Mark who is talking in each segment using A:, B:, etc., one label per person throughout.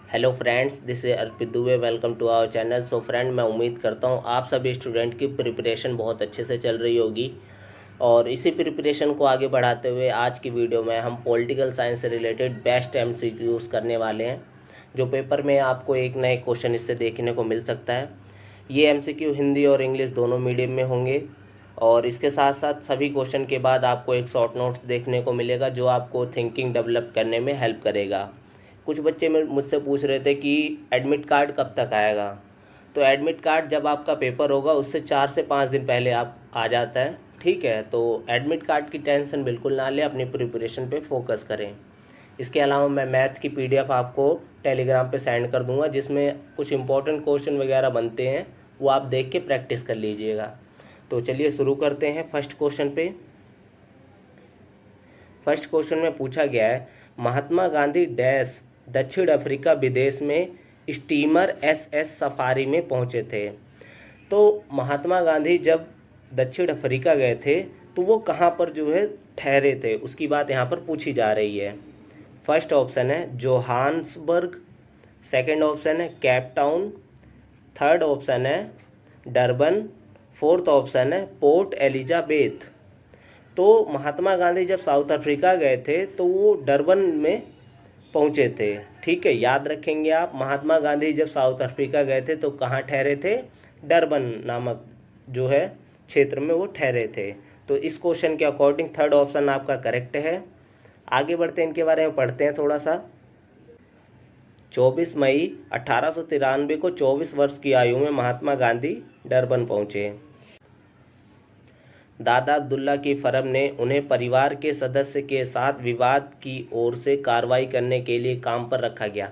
A: Hello friends, this is Arpit Dubey. Welcome to our channel. So friend, मैं उम्मीद करता हूँ आप सभी स्टूडेंट की प्रिपरेशन बहुत अच्छे से चल रही होगी। और इसी प्रिपरेशन को आगे बढ़ाते हुए आज की वीडियो में हम पॉलिटिकल साइंस से रिलेटेड बेस्ट एमसीक्यूज़ करने वाले हैं, जो पेपर में आपको एक नए क्वेश्चन इससे देखने को मिल सकता है। ये एमसीक्यू हिंदी और इंग्लिश दोनों मीडियम में होंगे। और इसके साथ साथ सभी क्वेश्चन के बाद आपको एक शॉर्ट नोट्स देखने को मिलेगा, जो आपको थिंकिंग डेवलप करने में हेल्प करेगा। कुछ बच्चे मुझसे पूछ रहे थे कि एडमिट कार्ड कब तक आएगा। तो एडमिट कार्ड जब आपका पेपर होगा उससे 4 से 5 दिन पहले आप आ जाता है। ठीक है, तो एडमिट कार्ड की टेंशन बिल्कुल ना लें, अपनी प्रिपरेशन पे फोकस करें। इसके अलावा मैं मैथ की पीडीएफ आपको टेलीग्राम पे सेंड कर दूंगा, जिसमें कुछ इंपॉर्टेंट क्वेश्चन वगैरह बनते हैं, वो आप देख के प्रैक्टिस कर लीजिएगा। तो चलिए शुरू करते हैं फर्स्ट क्वेश्चन पे। फर्स्ट क्वेश्चन में पूछा गया है, महात्मा गांधी डैश दक्षिण अफ्रीका विदेश में स्टीमर एसएस सफारी में पहुंचे थे। तो महात्मा गांधी जब दक्षिण अफ्रीका गए थे तो वो कहाँ पर जो है ठहरे थे, उसकी बात यहाँ पर पूछी जा रही है। फर्स्ट ऑप्शन है जोहान्सबर्ग, सेकंड ऑप्शन है केप टाउन, थर्ड ऑप्शन है डरबन, फोर्थ ऑप्शन है पोर्ट एलिजाबेथ। तो महात्मा गांधी जब साउथ अफ्रीका गए थे तो वो डरबन में पहुंचे थे। ठीक है, याद रखेंगे आप, महात्मा गांधी जब साउथ अफ्रीका गए थे तो कहाँ ठहरे थे? डरबन नामक जो है क्षेत्र में वो ठहरे थे। तो इस क्वेश्चन के अकॉर्डिंग थर्ड ऑप्शन आपका करेक्ट है। आगे बढ़ते हैं, इनके बारे में पढ़ते हैं थोड़ा सा। 24 मई 1893 को 24 वर्ष की आयु में महात्मा गांधी डरबन पहुंचे। दादा अब्दुल्ला की फर्म ने उन्हें परिवार के सदस्य के साथ विवाद की ओर से कार्रवाई करने के लिए काम पर रखा गया।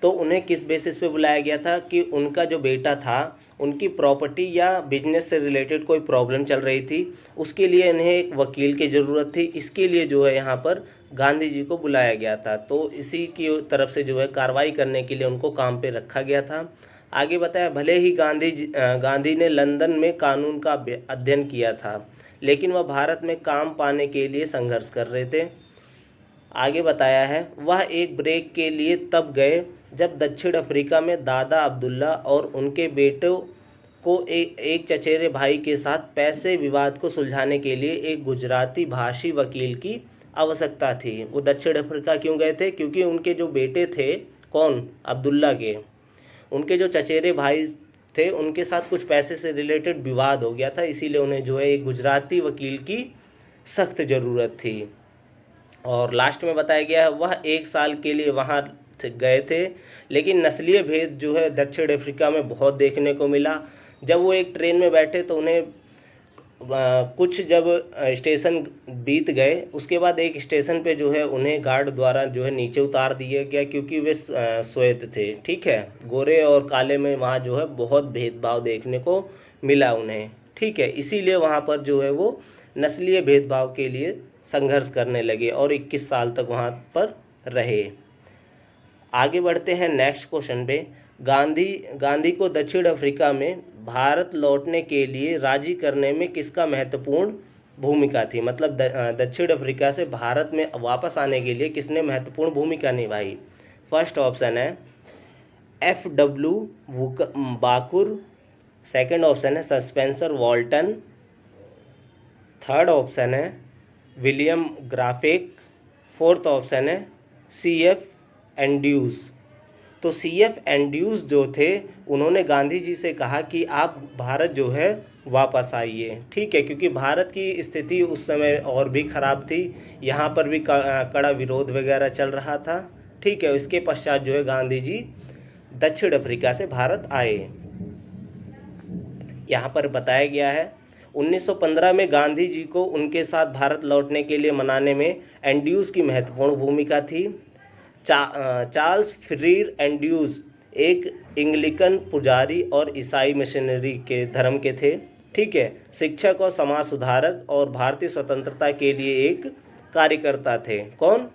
A: तो उन्हें किस बेसिस पे बुलाया गया था कि उनका जो बेटा था, उनकी प्रॉपर्टी या बिजनेस से रिलेटेड कोई प्रॉब्लम चल रही थी, उसके लिए इन्हें एक वकील की ज़रूरत थी। इसके लिए जो है यहाँ पर गांधी जी को बुलाया गया था। तो इसी की तरफ से जो है कार्रवाई करने के लिए उनको काम पे रखा गया था। आगे बताया, भले ही गांधी ने लंदन में कानून का अध्ययन किया था, लेकिन वह भारत में काम पाने के लिए संघर्ष कर रहे थे। आगे बताया है, वह एक ब्रेक के लिए तब गए जब दक्षिण अफ्रीका में दादा अब्दुल्ला और उनके बेटों को एक चचेरे भाई के साथ पैसे विवाद को सुलझाने के लिए एक गुजराती भाषी वकील की आवश्यकता थी। वो दक्षिण अफ्रीका क्यों गए थे? क्योंकि उनके जो बेटे थे, कौन? अब्दुल्ला के, उनके जो चचेरे भाई थे, उनके साथ कुछ पैसे से रिलेटेड विवाद हो गया था, इसीलिए उन्हें जो है एक गुजराती वकील की सख्त ज़रूरत थी। और लास्ट में बताया गया है, वह 1 साल के लिए वहाँ गए थे, लेकिन नस्लीय भेद जो है दक्षिण अफ्रीका में बहुत देखने को मिला। जब वो एक ट्रेन में बैठे तो उन्हें कुछ जब स्टेशन बीत गए, उसके बाद एक स्टेशन पे जो है उन्हें गार्ड द्वारा जो है नीचे उतार दिया गया, क्योंकि वे श्वेत थे। ठीक है, गोरे और काले में वहाँ जो है बहुत भेदभाव देखने को मिला उन्हें। ठीक है, इसीलिए वहाँ पर जो है वो नस्लीय भेदभाव के लिए संघर्ष करने लगे और 21 साल तक वहाँ पर रहे। आगे बढ़ते हैं नेक्स्ट क्वेश्चन पे। गांधी को दक्षिण अफ्रीका में भारत लौटने के लिए राजी करने में किसका महत्वपूर्ण भूमिका थी? मतलब दक्षिण अफ्रीका से भारत में वापस आने के लिए किसने महत्वपूर्ण भूमिका निभाई? फर्स्ट ऑप्शन है FW बाकुर, सेकंड ऑप्शन है सस्पेंसर वॉल्टन, थर्ड ऑप्शन है विलियम ग्राफिक, फोर्थ ऑप्शन है CF एंड्यूज। तो CF एंड्यूज जो थे, उन्होंने गांधी जी से कहा कि आप भारत जो है वापस आइए। ठीक है, क्योंकि भारत की स्थिति उस समय और भी ख़राब थी, यहाँ पर भी कड़ा विरोध वगैरह चल रहा था। ठीक है, इसके पश्चात जो है गांधी जी दक्षिण अफ्रीका से भारत आए। यहाँ पर बताया गया है, 1915 में गांधी जी को उनके साथ भारत लौटने के लिए मनाने में एंड्यूज की महत्वपूर्ण भूमिका थी। चार्ल्स फ्रीर एंड्यूज एक एंग्लिकन पुजारी और ईसाई मिशनरी के धर्म के थे। ठीक है, शिक्षक और समाज सुधारक और भारतीय स्वतंत्रता के लिए एक कार्यकर्ता थे। कौन?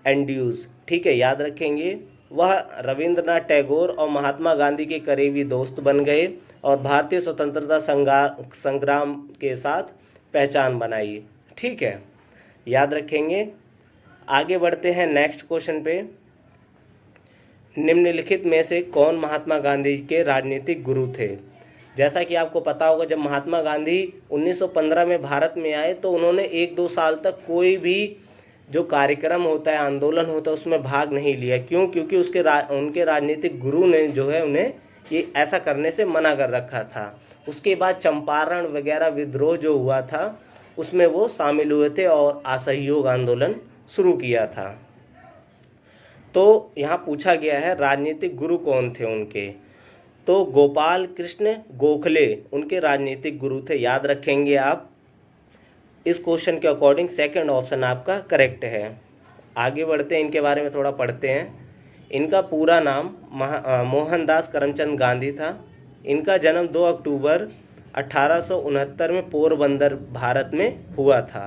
A: एंड्यूज। ठीक है, याद रखेंगे। वह रविंद्रनाथ टैगोर और महात्मा गांधी के करीबी दोस्त बन गए और भारतीय स्वतंत्रता संग्राम के साथ पहचान बनाई। ठीक है, याद रखेंगे। आगे बढ़ते हैं नेक्स्ट क्वेश्चन पे। निम्नलिखित में से कौन महात्मा गांधी के राजनीतिक गुरु थे? जैसा कि आपको पता होगा, जब महात्मा गांधी 1915 में भारत में आए तो उन्होंने 1-2 साल तक कोई भी जो कार्यक्रम होता है, आंदोलन होता है, उसमें भाग नहीं लिया। क्यों? क्योंकि उनके राजनीतिक गुरु ने जो है उन्हें ये ऐसा करने से मना कर रखा था। उसके बाद चंपारण वगैरह विद्रोह जो हुआ था उसमें वो शामिल हुए थे और असहयोग आंदोलन शुरू किया था। तो यहाँ पूछा गया है राजनीतिक गुरु कौन थे उनके, तो गोपाल कृष्ण गोखले उनके राजनीतिक गुरु थे, याद रखेंगे आप। इस क्वेश्चन के अकॉर्डिंग सेकंड ऑप्शन आपका करेक्ट है। आगे बढ़ते हैं, इनके बारे में थोड़ा पढ़ते हैं। इनका पूरा नाम मोहनदास करमचंद गांधी था। इनका जन्म 2 अक्टूबर 1869 में पोरबंदर भारत में हुआ था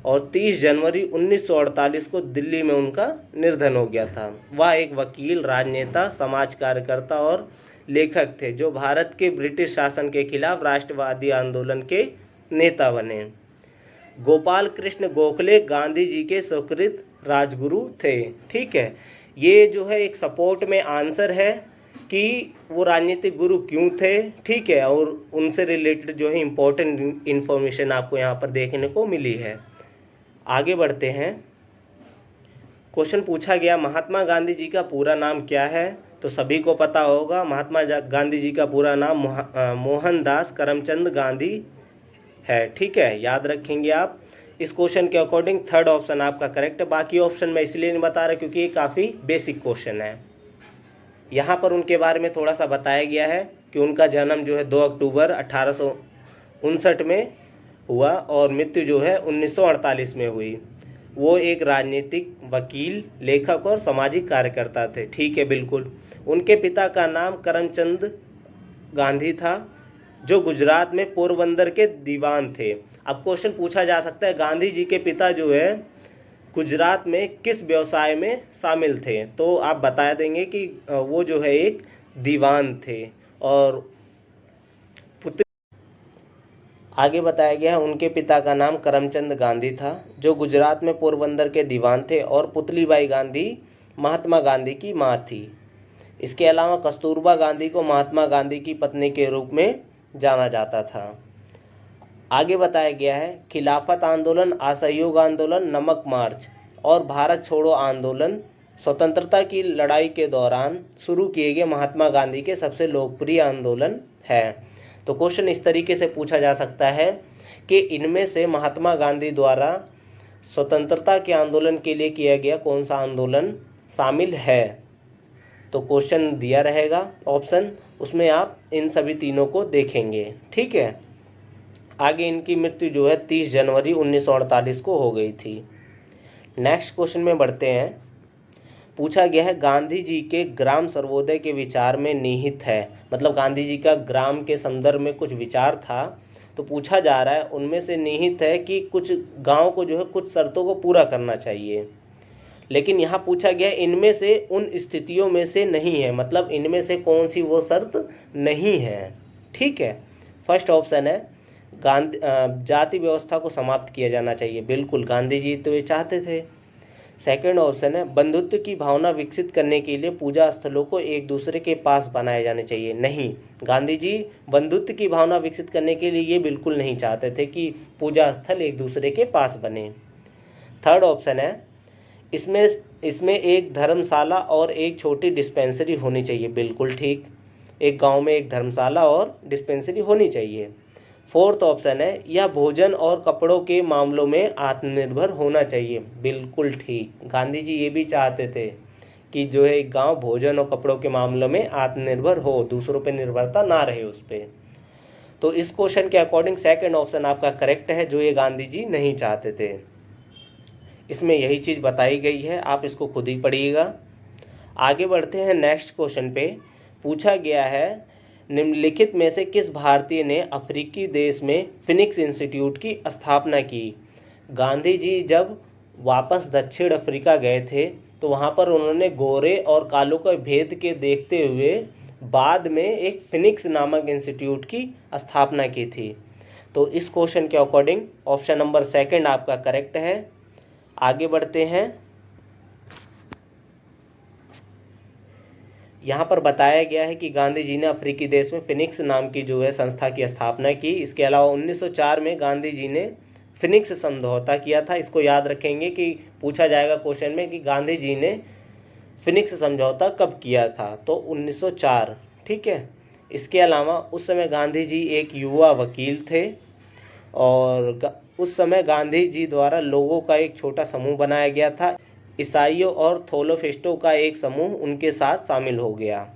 A: और 30 जनवरी 1948 को दिल्ली में उनका निर्धन हो गया था। वह एक वकील, राजनेता, समाज कार्यकर्ता और लेखक थे जो भारत के ब्रिटिश शासन के खिलाफ राष्ट्रवादी आंदोलन के नेता बने। गोपाल कृष्ण गोखले गांधी जी के सुकृत राजगुरु थे। ठीक है, ये जो है एक सपोर्ट में आंसर है कि वो राजनीतिक गुरु क्यों थे। ठीक है, और उनसे रिलेटेड जो है इम्पोर्टेंट इन्फॉर्मेशन आपको यहाँ पर देखने को मिली है। आगे बढ़ते हैं। क्वेश्चन पूछा गया महात्मा गांधी जी का पूरा नाम क्या है, तो सभी को पता होगा महात्मा गांधी जी का पूरा नाम मोहनदास करमचंद गांधी है। ठीक है, याद रखेंगे आप। इस क्वेश्चन के अकॉर्डिंग थर्ड ऑप्शन आपका करेक्ट है। बाकी ऑप्शन मैं इसलिए नहीं बता रहा क्योंकि ये काफ़ी बेसिक क्वेश्चन है। यहाँ पर उनके बारे में थोड़ा सा बताया गया है कि उनका जन्म जो है 2 अक्टूबर 1859 में हुआ और मृत्यु जो है 1948 में हुई। वो एक राजनीतिक, वकील, लेखक और सामाजिक कार्यकर्ता थे। ठीक है, बिल्कुल। उनके पिता का नाम करमचंद गांधी था जो गुजरात में पोरबंदर के दीवान थे। अब क्वेश्चन पूछा जा सकता है गांधी जी के पिता जो है गुजरात में किस व्यवसाय में शामिल थे, तो आप बता देंगे कि वो जो है एक दीवान थे। और आगे बताया गया है उनके पिता का नाम करमचंद गांधी था जो गुजरात में पोरबंदर के दीवान थे और पुतलीबाई गांधी महात्मा गांधी की मां थी। इसके अलावा कस्तूरबा गांधी को महात्मा गांधी की पत्नी के रूप में जाना जाता था। आगे बताया गया है खिलाफत आंदोलन, असहयोग आंदोलन, नमक मार्च और भारत छोड़ो आंदोलन स्वतंत्रता की लड़ाई के दौरान शुरू किए गए महात्मा गांधी के सबसे लोकप्रिय आंदोलन है। तो क्वेश्चन इस तरीके से पूछा जा सकता है कि इनमें से महात्मा गांधी द्वारा स्वतंत्रता के आंदोलन के लिए किया गया कौन सा आंदोलन शामिल है। तो क्वेश्चन दिया रहेगा ऑप्शन, उसमें आप इन सभी तीनों को देखेंगे। ठीक है, आगे इनकी मृत्यु जो है 30 जनवरी 1948 को हो गई थी। नेक्स्ट क्वेश्चन में बढ़ते हैं। पूछा गया है गांधी जी के ग्राम सर्वोदय के विचार में निहित है, मतलब गांधी जी का ग्राम के संदर्भ में कुछ विचार था, तो पूछा जा रहा है उनमें से निहित है कि कुछ गांव को जो है कुछ शर्तों को पूरा करना चाहिए। लेकिन यहाँ पूछा गया इनमें से उन स्थितियों में से नहीं है, मतलब इनमें से कौन सी वो शर्त नहीं है। ठीक है, फर्स्ट ऑप्शन है गांधी जाति व्यवस्था को समाप्त किया जाना चाहिए, बिल्कुल गांधी जी तो ये चाहते थे। सेकंड ऑप्शन है बंधुत्व की भावना विकसित करने के लिए पूजा स्थलों को एक दूसरे के पास बनाए जाने चाहिए, नहीं, गांधी जी बंधुत्व की भावना विकसित करने के लिए ये बिल्कुल नहीं चाहते थे कि पूजा स्थल एक दूसरे के पास बने। थर्ड ऑप्शन है इसमें एक धर्मशाला और एक छोटी डिस्पेंसरी होनी चाहिए, बिल्कुल ठीक, एक गांव में एक धर्मशाला और डिस्पेंसरी होनी चाहिए। फोर्थ ऑप्शन है यह भोजन और कपड़ों के मामलों में आत्मनिर्भर होना चाहिए, बिल्कुल ठीक, गांधी जी ये भी चाहते थे कि जो है एक गांव भोजन और कपड़ों के मामलों में आत्मनिर्भर हो, दूसरों पे निर्भरता ना रहे उस पर। तो इस क्वेश्चन के अकॉर्डिंग सेकंड ऑप्शन आपका करेक्ट है, जो ये गांधी जी नहीं चाहते थे। इसमें यही चीज़ बताई गई है, आप इसको खुद ही पढ़िएगा। आगे बढ़ते हैं नेक्स्ट क्वेश्चन पे। पूछा गया है निम्नलिखित में से किस भारतीय ने अफ्रीकी देश में फिनिक्स इंस्टीट्यूट की स्थापना की। गांधी जी जब वापस दक्षिण अफ्रीका गए थे तो वहाँ पर उन्होंने गोरे और कालों के भेद के देखते हुए बाद में एक फिनिक्स नामक इंस्टीट्यूट की स्थापना की थी। तो इस क्वेश्चन के अकॉर्डिंग ऑप्शन नंबर सेकंड आपका करेक्ट है। आगे बढ़ते हैं। यहाँ पर बताया गया है कि गांधी जी ने अफ्रीकी देश में फिनिक्स नाम की जो है संस्था की स्थापना की। इसके अलावा 1904 में गांधी जी ने फिनिक्स समझौता किया था। इसको याद रखेंगे कि पूछा जाएगा क्वेश्चन में कि गांधी जी ने फिनिक्स समझौता कब किया था, तो 1904। ठीक है। इसके अलावा उस समय गांधी जी एक युवा वकील थे और उस समय गांधी जी द्वारा लोगों का एक छोटा समूह बनाया गया था। ईसाइयों और थोलोफिस्टों का एक समूह उनके साथ शामिल हो गया।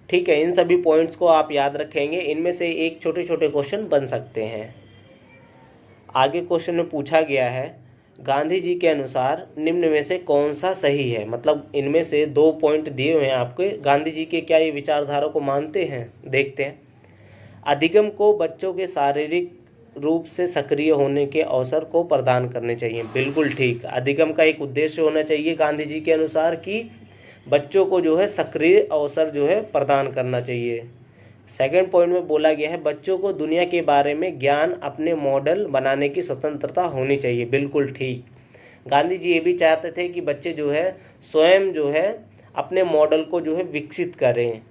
A: ठीक है, इन सभी पॉइंट्स को आप याद रखेंगे। इनमें से एक छोटे छोटे क्वेश्चन बन सकते हैं। आगे क्वेश्चन में पूछा गया है, गांधी जी के अनुसार निम्न में से कौन सा सही है। मतलब इनमें से 2 पॉइंट दिए हुए हैं आपके, गांधी जी के क्या ये विचारधारा को मानते हैं। देखते हैं। अधिगम को बच्चों के शारीरिक रूप से सक्रिय होने के अवसर को प्रदान करने चाहिए। बिल्कुल ठीक। अधिगम का एक उद्देश्य होना चाहिए गांधी जी के अनुसार कि बच्चों को जो है सक्रिय अवसर जो है प्रदान करना चाहिए। सेकंड पॉइंट में बोला गया है, बच्चों को दुनिया के बारे में ज्ञान अपने मॉडल बनाने की स्वतंत्रता होनी चाहिए। बिल्कुल ठीक। गांधी जी ये भी चाहते थे कि बच्चे जो है स्वयं जो है अपने मॉडल को जो है विकसित करें।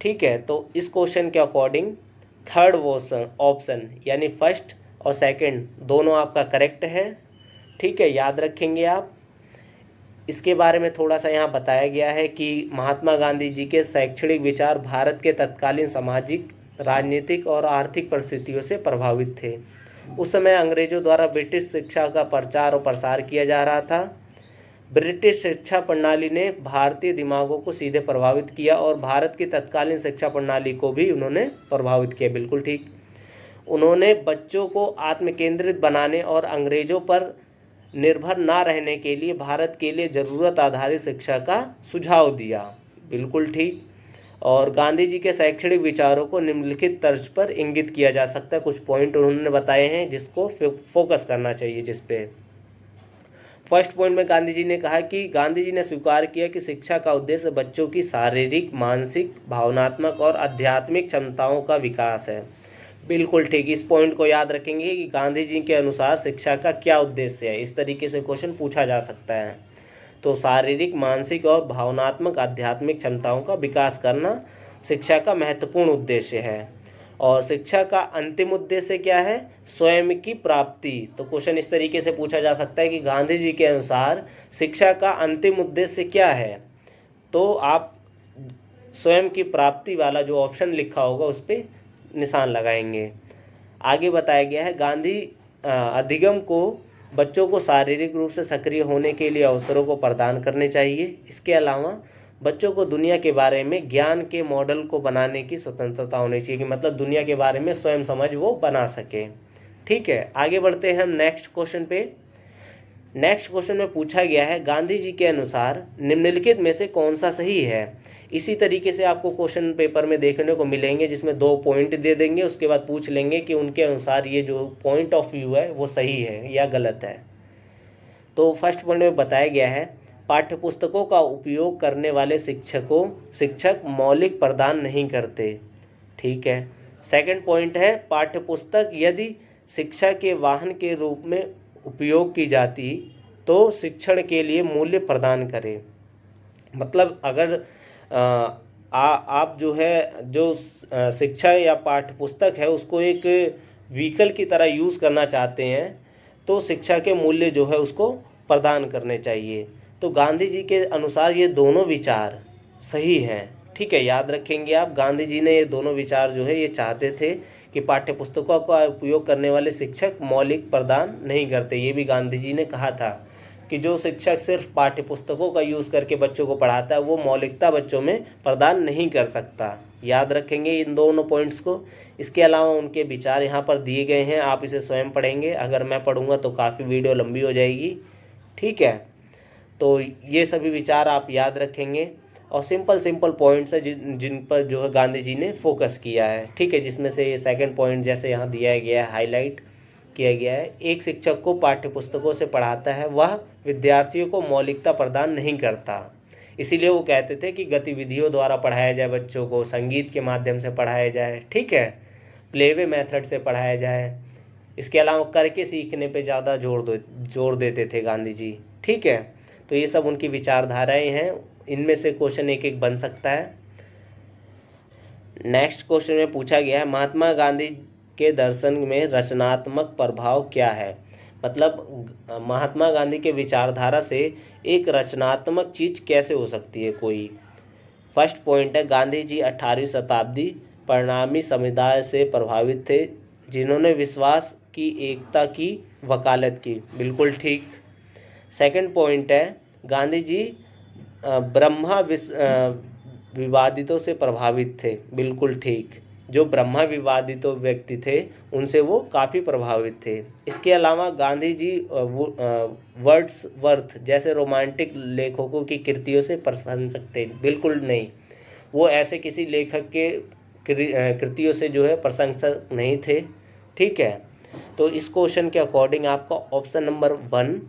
A: ठीक है, तो इस क्वेश्चन के अकॉर्डिंग थर्ड ऑप्शन यानी फर्स्ट और सेकंड दोनों आपका करेक्ट है। ठीक है, याद रखेंगे आप। इसके बारे में थोड़ा सा यहाँ बताया गया है कि महात्मा गांधी जी के शैक्षणिक विचार भारत के तत्कालीन सामाजिक, राजनीतिक और आर्थिक परिस्थितियों से प्रभावित थे। उस समय अंग्रेजों द्वारा ब्रिटिश शिक्षा का प्रचार और प्रसार किया जा रहा था। ब्रिटिश शिक्षा प्रणाली ने भारतीय दिमागों को सीधे प्रभावित किया और भारत की तत्कालीन शिक्षा प्रणाली को भी उन्होंने प्रभावित किया। बिल्कुल ठीक। उन्होंने बच्चों को आत्मकेंद्रित बनाने और अंग्रेजों पर निर्भर ना रहने के लिए भारत के लिए ज़रूरत आधारित शिक्षा का सुझाव दिया। बिल्कुल ठीक। और गांधी जी के शैक्षणिक विचारों को निम्नलिखित तर्ज पर इंगित किया जा सकता है। कुछ पॉइंट उन्होंने बताए हैं जिसको फोकस करना चाहिए जिस पे। फर्स्ट पॉइंट में गांधी जी ने कहा कि गांधी जी ने स्वीकार किया कि शिक्षा का उद्देश्य बच्चों की शारीरिक, मानसिक, भावनात्मक और आध्यात्मिक क्षमताओं का विकास है। बिल्कुल ठीक। इस पॉइंट को याद रखेंगे कि गांधी जी के अनुसार शिक्षा का क्या उद्देश्य है। इस तरीके से क्वेश्चन पूछा जा सकता है। तो शारीरिक, मानसिक और भावनात्मक, आध्यात्मिक क्षमताओं का विकास करना शिक्षा का महत्वपूर्ण उद्देश्य है। और शिक्षा का अंतिम उद्देश्य क्या है? स्वयं की प्राप्ति। तो क्वेश्चन इस तरीके से पूछा जा सकता है कि गांधी जी के अनुसार शिक्षा का अंतिम उद्देश्य क्या है। तो आप स्वयं की प्राप्ति वाला जो ऑप्शन लिखा होगा उस पर निशान लगाएंगे। आगे बताया गया है, गांधी अधिगम को बच्चों को शारीरिक रूप से सक्रिय होने के लिए अवसरों को प्रदान करने चाहिए। इसके अलावा बच्चों को दुनिया के बारे में ज्ञान के मॉडल को बनाने की स्वतंत्रता होनी चाहिए कि मतलब दुनिया के बारे में स्वयं समझ वो बना सके। ठीक है, आगे बढ़ते हैं हम नेक्स्ट क्वेश्चन पे। नेक्स्ट क्वेश्चन में पूछा गया है, गांधी जी के अनुसार निम्नलिखित में से कौन सा सही है। इसी तरीके से आपको क्वेश्चन पेपर में देखने को मिलेंगे जिसमें 2 पॉइंट दे देंगे, उसके बाद पूछ लेंगे कि उनके अनुसार ये जो पॉइंट ऑफ व्यू है वो सही है या गलत है। तो फर्स्ट पॉइंट में बताया गया है, पाठ्यपुस्तकों का उपयोग करने वाले शिक्षक मौलिक प्रदान नहीं करते। ठीक है। सेकंड पॉइंट है, पाठ्यपुस्तक यदि शिक्षा के वाहन के रूप में उपयोग की जाती तो शिक्षण के लिए मूल्य प्रदान करे। मतलब अगर आप जो है जो शिक्षा या पाठ्यपुस्तक है उसको एक व्हीकल की तरह यूज़ करना चाहते हैं तो शिक्षा के मूल्य जो है उसको प्रदान करने चाहिए। तो गांधी जी के अनुसार ये दोनों विचार सही हैं। ठीक है, याद रखेंगे आप। गांधी जी ने ये दोनों विचार जो है ये चाहते थे कि पाठ्यपुस्तकों का उपयोग करने वाले शिक्षक मौलिक प्रदान नहीं करते। ये भी गांधी जी ने कहा था कि जो शिक्षक सिर्फ पाठ्यपुस्तकों का यूज़ करके बच्चों को पढ़ाता है वो मौलिकता बच्चों में प्रदान नहीं कर सकता। याद रखेंगे इन दोनों पॉइंट्स को। इसके अलावा उनके विचार यहाँ पर दिए गए हैं, आप इसे स्वयं पढ़ेंगे। अगर मैं पढ़ूंगा तो काफ़ी वीडियो लंबी हो जाएगी। ठीक है, तो ये सभी विचार आप याद रखेंगे और सिंपल पॉइंट्स है जिन पर जो है गांधी जी ने फोकस किया है। ठीक है, जिसमें से ये सेकंड पॉइंट जैसे यहाँ दिया गया है, हाईलाइट किया गया है, एक शिक्षक को पाठ्यपुस्तकों से पढ़ाता है वह विद्यार्थियों को मौलिकता प्रदान नहीं करता। इसीलिए वो कहते थे कि गतिविधियों द्वारा पढ़ाया जाए, बच्चों को संगीत के माध्यम से पढ़ाया जाए। ठीक है, प्लेवे मेथड से पढ़ाया जाए। इसके अलावा करके सीखने पे ज़्यादा जोर देते थे गांधी जी। ठीक है, तो ये सब उनकी विचारधाराएं हैं। इनमें से क्वेश्चन एक एक बन सकता है। नेक्स्ट क्वेश्चन में पूछा गया है महात्मा गांधी के दर्शन में रचनात्मक प्रभाव क्या है। मतलब महात्मा गांधी के विचारधारा से एक रचनात्मक चीज कैसे हो सकती है कोई। फर्स्ट पॉइंट है गांधी जी 18वीं शताब्दी परिणामी समुदाय से प्रभावित थे जिन्होंने विश्वास की एकता की वकालत की, बिल्कुल ठीक। सेकंड पॉइंट है गांधी जी ब्रह्मा विवादितों से प्रभावित थे, बिल्कुल ठीक। जो ब्रह्मा विवादित व्यक्ति थे उनसे वो काफ़ी प्रभावित थे। इसके अलावा गांधी जी वर्ड्सवर्थ जैसे रोमांटिक लेखकों की कृतियों से प्रशंसक थे, बिल्कुल नहीं। वो ऐसे किसी लेखक के कृतियों से जो है प्रशंसक नहीं थे, ठीक है। तो इस क्वेश्चन के अकॉर्डिंग आपका ऑप्शन नंबर 1,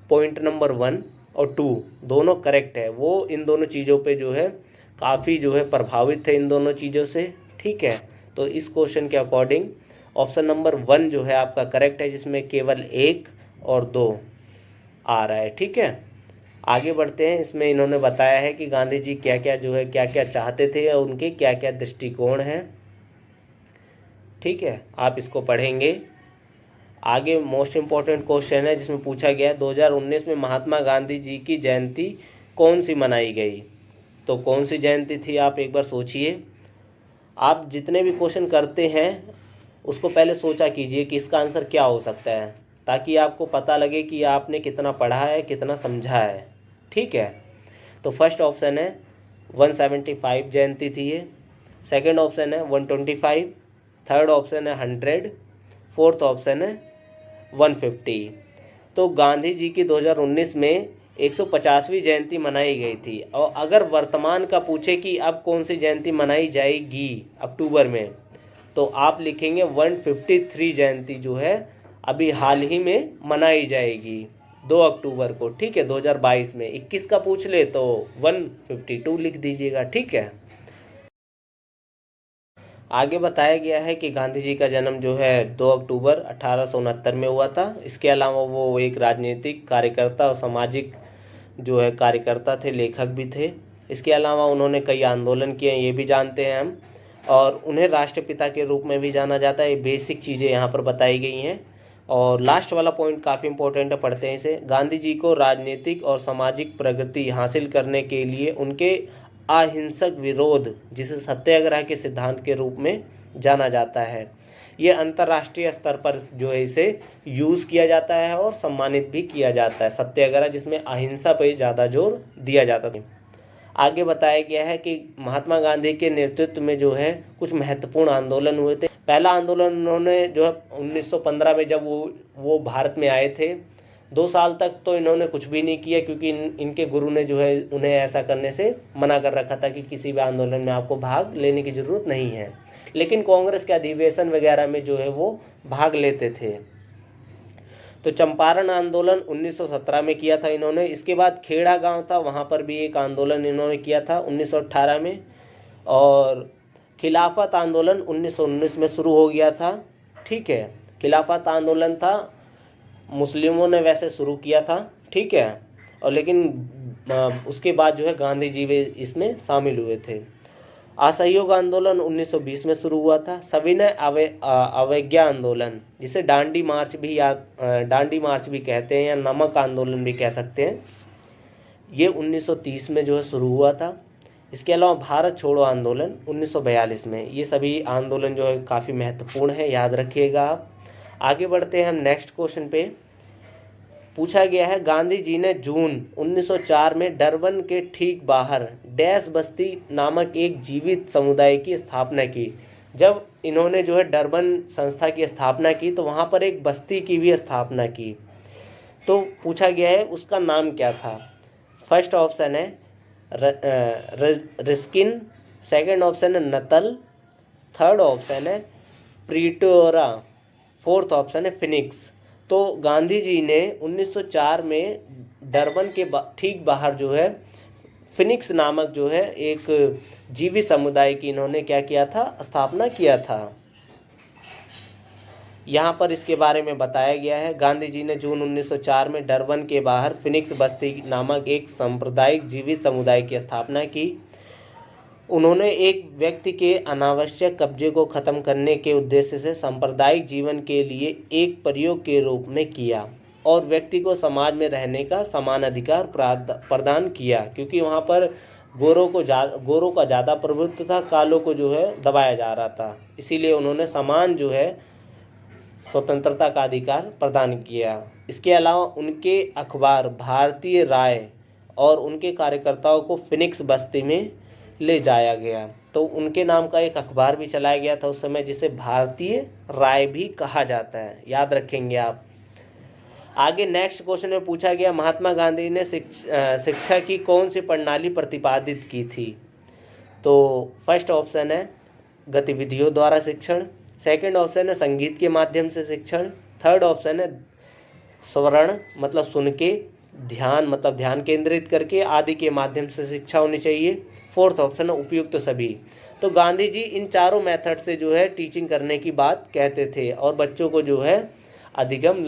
A: पॉइंट नंबर 1 और 2 दोनों करेक्ट है। वो इन दोनों चीज़ों पे जो है काफ़ी जो है प्रभावित थे इन दोनों चीज़ों से, ठीक है। तो इस क्वेश्चन के अकॉर्डिंग ऑप्शन नंबर 1 जो है आपका करेक्ट है, जिसमें केवल 1 और 2 आ रहा है, ठीक है। आगे बढ़ते हैं। इसमें इन्होंने बताया है कि गांधी जी क्या क्या जो है क्या क्या चाहते थे और उनके क्या क्या दृष्टिकोण हैं, ठीक है। आप इसको पढ़ेंगे। आगे मोस्ट इम्पॉर्टेंट क्वेश्चन है जिसमें पूछा गया है 2019 में महात्मा गांधी जी की जयंती कौन सी मनाई गई। तो कौन सी जयंती थी आप एक बार सोचिए। आप जितने भी क्वेश्चन करते हैं उसको पहले सोचा कीजिए कि इसका आंसर क्या हो सकता है, ताकि आपको पता लगे कि आपने कितना पढ़ा है कितना समझा है, ठीक है। तो फर्स्ट ऑप्शन है 175 जयंती थी ये। सेकंड ऑप्शन है 125। थर्ड ऑप्शन है 100। फोर्थ ऑप्शन है 150। तो गांधी जी की 2019 में 150वीं जयंती मनाई गई थी। और अगर वर्तमान का पूछे कि अब कौन सी जयंती मनाई जाएगी अक्टूबर में, तो आप लिखेंगे 153 जयंती जो है अभी हाल ही में मनाई जाएगी 2 अक्टूबर को, ठीक है, 2022 में। 21 का पूछ ले तो 152 लिख दीजिएगा, ठीक है। आगे बताया गया है कि गांधी जी का जन्म जो है 2 अक्टूबर 1869 में हुआ था। इसके अलावा वो एक राजनीतिक कार्यकर्ता और सामाजिक जो है कार्यकर्ता थे, लेखक भी थे। इसके अलावा उन्होंने कई आंदोलन किए, ये भी जानते हैं हम। और उन्हें राष्ट्रपिता के रूप में भी जाना जाता है। ये बेसिक चीज़ें यहाँ पर बताई गई हैं। और लास्ट वाला पॉइंट काफ़ी इंपॉर्टेंट है, पढ़ते हैं इसे। गांधी जी को राजनीतिक और सामाजिक प्रगति हासिल करने के लिए उनके अहिंसक विरोध, जिसे सत्याग्रह के सिद्धांत के रूप में जाना जाता है, ये अंतर्राष्ट्रीय स्तर पर जो है इसे यूज़ किया जाता है और सम्मानित भी किया जाता है। सत्याग्रह जिसमें अहिंसा पर ज़्यादा जोर दिया जाता था। आगे बताया गया है कि महात्मा गांधी के नेतृत्व में जो है कुछ महत्वपूर्ण आंदोलन हुए थे। पहला आंदोलन उन्होंने जो है 1915 में जब वो भारत में आए थे। 2 साल तक तो इन्होंने कुछ भी नहीं किया, क्योंकि इनके गुरु ने जो है उन्हें ऐसा करने से मना कर रखा था कि किसी भी आंदोलन में आपको भाग लेने की ज़रूरत नहीं है। लेकिन कांग्रेस के अधिवेशन वगैरह में जो है वो भाग लेते थे। तो चंपारण आंदोलन 1917 में किया था इन्होंने। इसके बाद खेड़ा गांव था, वहाँ पर भी एक आंदोलन इन्होंने किया था 1918 में। और खिलाफत आंदोलन 1919 में शुरू हो गया था, ठीक है। खिलाफत आंदोलन था, मुस्लिमों ने वैसे शुरू किया था, ठीक है। और लेकिन उसके बाद जो है गांधी जी भी इसमें शामिल हुए थे। असहयोग आंदोलन 1920 में शुरू हुआ था। सविनय अवज्ञा आंदोलन, जिसे दांडी मार्च भी कहते हैं या नमक आंदोलन भी कह सकते हैं, ये 1930 में जो है शुरू हुआ था। इसके अलावा भारत छोड़ो आंदोलन 1942 में। ये सभी आंदोलन जो है काफ़ी महत्वपूर्ण है, याद रखिएगा आप। आगे बढ़ते हैं हम नेक्स्ट क्वेश्चन पे। पूछा गया है गांधी जी ने जून 1904 में डरबन के ठीक बाहर डैश बस्ती नामक एक जीवित समुदाय की स्थापना की। जब इन्होंने जो है डरबन संस्था की स्थापना की तो वहाँ पर एक बस्ती की भी स्थापना की। तो पूछा गया है उसका नाम क्या था। फर्स्ट ऑप्शन है रिस्किन, सेकंड ऑप्शन है नतल, थर्ड ऑप्शन है प्रीटोरा, फोर्थ ऑप्शन है फिनिक्स। तो गांधी जी ने 1904 में डरबन के ठीक बाहर जो है फिनिक्स नामक जो है एक जीवित समुदाय की इन्होंने क्या किया था, स्थापना किया था। यहाँ पर इसके बारे में बताया गया है। गांधी जी ने जून 1904 में डरबन के बाहर फिनिक्स बस्ती नामक एक सांप्रदायिक जीवित समुदाय की स्थापना की। उन्होंने एक व्यक्ति के अनावश्यक कब्जे को खत्म करने के उद्देश्य से सांप्रदायिक जीवन के लिए एक प्रयोग के रूप में किया और व्यक्ति को समाज में रहने का समान अधिकार प्रदान किया, क्योंकि वहाँ पर गोरों का ज़्यादा प्रभुत्व था, कालों को जो है दबाया जा रहा था। इसीलिए उन्होंने समान जो है स्वतंत्रता का अधिकार प्रदान किया। इसके अलावा उनके अखबार भारतीय राय और उनके कार्यकर्ताओं को फिनिक्स बस्ती में ले जाया गया। तो उनके नाम का एक अखबार भी चलाया गया था उस समय, जिसे भारतीय राय भी कहा जाता है, याद रखेंगे आप। आगे नेक्स्ट क्वेश्चन में पूछा गया, महात्मा गांधी ने शिक्षा की कौन सी प्रणाली प्रतिपादित की थी? तो फर्स्ट ऑप्शन है गतिविधियों द्वारा शिक्षण, सेकंड ऑप्शन है संगीत के माध्यम से शिक्षण, थर्ड ऑप्शन है स्वर्ण मतलब सुन के, ध्यान मतलब ध्यान केंद्रित करके आदि के माध्यम से शिक्षा होनी चाहिए, फोर्थ ऑप्शन है उपयुक्त सभी। तो गांधी जी इन चारों मेथड से जो है टीचिंग करने की बात कहते थे और बच्चों को जो है अधिगम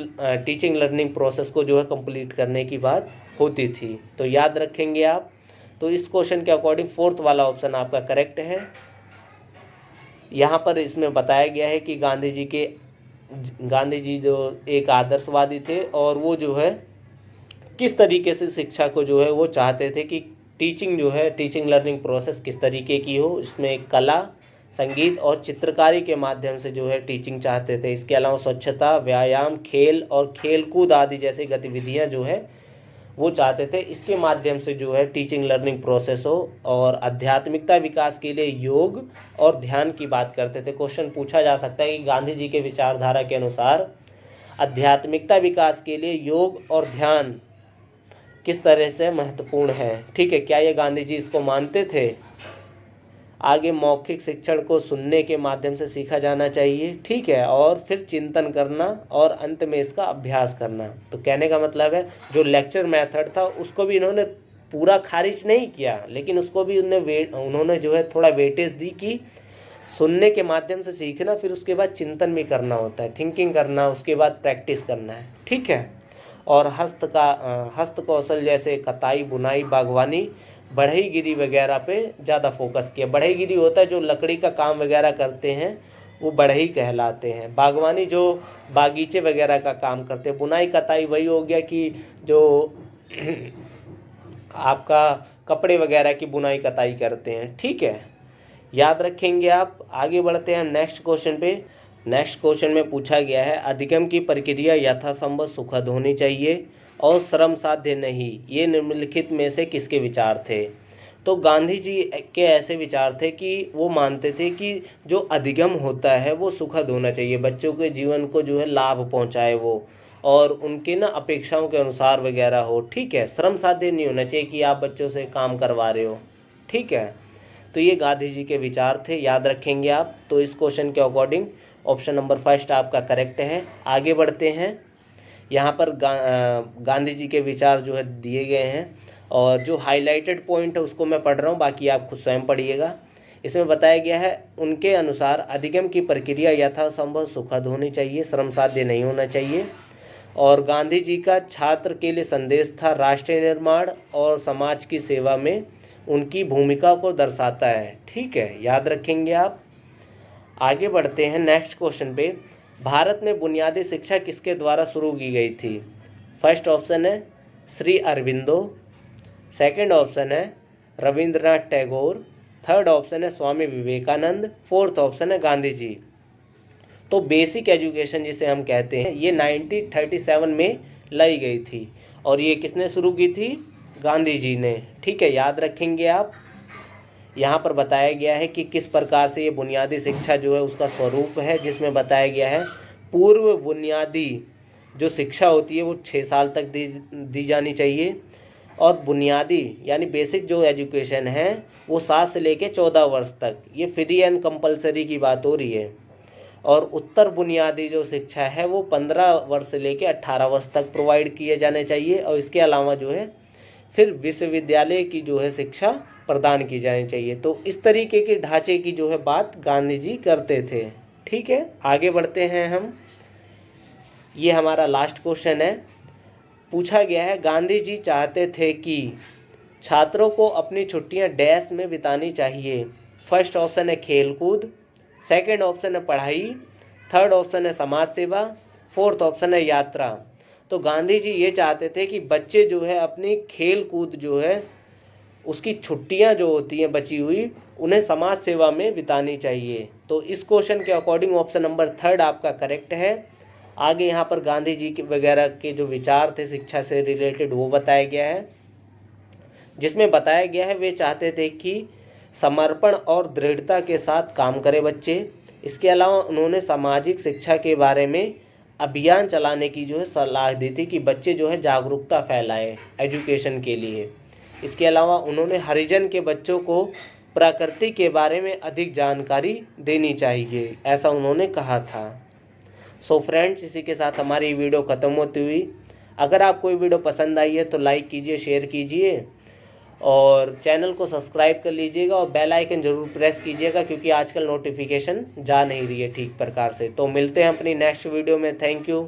A: टीचिंग लर्निंग प्रोसेस को जो है कंप्लीट करने की बात होती थी। तो याद रखेंगे आप। तो इस क्वेश्चन के अकॉर्डिंग फोर्थ वाला ऑप्शन आपका करेक्ट है। यहाँ पर इसमें बताया गया है कि गांधी जी जो एक आदर्शवादी थे और वो जो है किस तरीके से शिक्षा को जो है वो चाहते थे कि टीचिंग जो है टीचिंग लर्निंग प्रोसेस किस तरीके की हो, इसमें कला, संगीत और चित्रकारी के माध्यम से जो है टीचिंग चाहते थे। इसके अलावा स्वच्छता, व्यायाम, खेल और खेलकूद आदि जैसी गतिविधियां जो है वो चाहते थे। इसके माध्यम से जो है टीचिंग लर्निंग प्रोसेस हो और आध्यात्मिकता विकास के लिए योग और ध्यान की बात करते थे। क्वेश्चन पूछा जा सकता है कि गांधी जी के विचारधारा के अनुसार आध्यात्मिकता विकास के लिए योग और ध्यान किस तरह से महत्वपूर्ण है। ठीक है, क्या ये गांधी जी इसको मानते थे? आगे मौखिक शिक्षण को सुनने के माध्यम से सीखा जाना चाहिए, ठीक है, और फिर चिंतन करना और अंत में इसका अभ्यास करना। तो कहने का मतलब है जो लेक्चर मेथड था उसको भी इन्होंने पूरा खारिज नहीं किया, लेकिन उसको भी उन्होंने जो है थोड़ा वेटेज दी कि सुनने के माध्यम से सीखना, फिर उसके बाद चिंतन भी करना होता है, थिंकिंग करना, उसके बाद प्रैक्टिस करना है, ठीक है। और हस्त कौशल जैसे कताई, बुनाई, बागवानी, बढ़ईगिरी वगैरह पे ज़्यादा फोकस किया। बढ़ईगिरी होता है जो लकड़ी का काम वगैरह करते हैं वो बढ़ई कहलाते हैं। बागवानी जो बागीचे वगैरह का काम करते हैं। बुनाई कताई वही हो गया कि जो आपका कपड़े वगैरह की बुनाई कताई करते हैं, ठीक है, याद रखेंगे आप। आगे बढ़ते हैं नेक्स्ट क्वेश्चन पे। नेक्स्ट क्वेश्चन में पूछा गया है अधिगम की प्रक्रिया यथासंभव सुखद होनी चाहिए और श्रम साध्य नहीं, ये निम्नलिखित में से किसके विचार थे? तो गांधी जी के ऐसे विचार थे कि वो मानते थे कि जो अधिगम होता है वो सुखद होना चाहिए, बच्चों के जीवन को जो है लाभ पहुंचाए वो, और उनके ना अपेक्षाओं के अनुसार वगैरह हो, ठीक है। श्रम साध्य नहीं होना चाहिए कि आप बच्चों से काम करवा रहे हो, ठीक है। तो ये गांधी जी के विचार थे, याद रखेंगे आप। तो इस क्वेश्चन के अकॉर्डिंग ऑप्शन नंबर फर्स्ट आपका करेक्ट है। आगे बढ़ते हैं। यहाँ पर गांधी जी के विचार जो है दिए गए हैं और जो हाईलाइटेड पॉइंट है उसको मैं पढ़ रहा हूँ, बाकी आप खुद स्वयं पढ़िएगा। इसमें बताया गया है उनके अनुसार अधिगम की प्रक्रिया यथासंभव सुखद होनी चाहिए, श्रम साध्य नहीं होना चाहिए। और गांधी जी का छात्र के लिए संदेश था राष्ट्र निर्माण और समाज की सेवा में उनकी भूमिका को दर्शाता है, ठीक है, याद रखेंगे आप। आगे बढ़ते हैं नेक्स्ट क्वेश्चन पे। भारत में बुनियादी शिक्षा किसके द्वारा शुरू की गई थी? फर्स्ट ऑप्शन है श्री अरविंदो, सेकंड ऑप्शन है रविंद्रनाथ टैगोर, थर्ड ऑप्शन है स्वामी विवेकानंद, फोर्थ ऑप्शन है गांधी जी। तो बेसिक एजुकेशन जिसे हम कहते हैं ये 1937 में लाई गई थी और ये किसने शुरू की थी? गांधी जी ने, ठीक है, याद रखेंगे आप। यहाँ पर बताया गया है कि किस प्रकार से ये बुनियादी शिक्षा जो है उसका स्वरूप है, जिसमें बताया गया है पूर्व बुनियादी जो शिक्षा होती है वो 6 साल तक दी जानी चाहिए और बुनियादी यानी बेसिक जो एजुकेशन है वो 7 से लेकर 14 वर्ष तक, ये फ्री एंड कंपलसरी की बात हो रही है। और उत्तर बुनियादी जो शिक्षा है वो 15 वर्ष से लेकर 18 वर्ष तक प्रोवाइड किए जाने चाहिए और इसके अलावा जो है फिर विश्वविद्यालय की जो है शिक्षा प्रदान की जानी चाहिए। तो इस तरीके के ढांचे की जो है बात गांधी जी करते थे, ठीक है। आगे बढ़ते हैं हम। ये हमारा लास्ट क्वेश्चन है। पूछा गया है, गांधी जी चाहते थे कि छात्रों को अपनी छुट्टियां डैश में बितानी चाहिए। फर्स्ट ऑप्शन है खेलकूद, सेकंड ऑप्शन है पढ़ाई, थर्ड ऑप्शन है समाज सेवा, फोर्थ ऑप्शन है यात्रा। तो गांधी जी ये चाहते थे कि बच्चे जो है अपनी खेल कूद जो है उसकी छुट्टियां जो होती हैं बची हुई उन्हें समाज सेवा में बितानी चाहिए। तो इस क्वेश्चन के अकॉर्डिंग ऑप्शन नंबर थर्ड आपका करेक्ट है। आगे यहाँ पर गांधी जी के वगैरह के जो विचार थे शिक्षा से रिलेटेड वो बताया गया है, जिसमें बताया गया है वे चाहते थे कि समर्पण और दृढ़ता के साथ काम करें बच्चे। इसके अलावा उन्होंने सामाजिक शिक्षा के बारे में अभियान चलाने की जो है सलाह दी थी कि बच्चे जो है जागरूकता फैलाएं एजुकेशन के लिए। इसके अलावा उन्होंने हरिजन के बच्चों को प्रकृति के बारे में अधिक जानकारी देनी चाहिए, ऐसा उन्होंने कहा था। सो फ्रेंड्स, इसी के साथ हमारी वीडियो ख़त्म होती हुई। अगर आपको ये वीडियो पसंद आई है तो लाइक कीजिए, शेयर कीजिए और चैनल को सब्सक्राइब कर लीजिएगा और बेल आइकन ज़रूर प्रेस कीजिएगा, क्योंकि आजकल नोटिफिकेशन जा नहीं रही है ठीक प्रकार से। तो मिलते हैं अपनी नेक्स्ट वीडियो में। Thank you.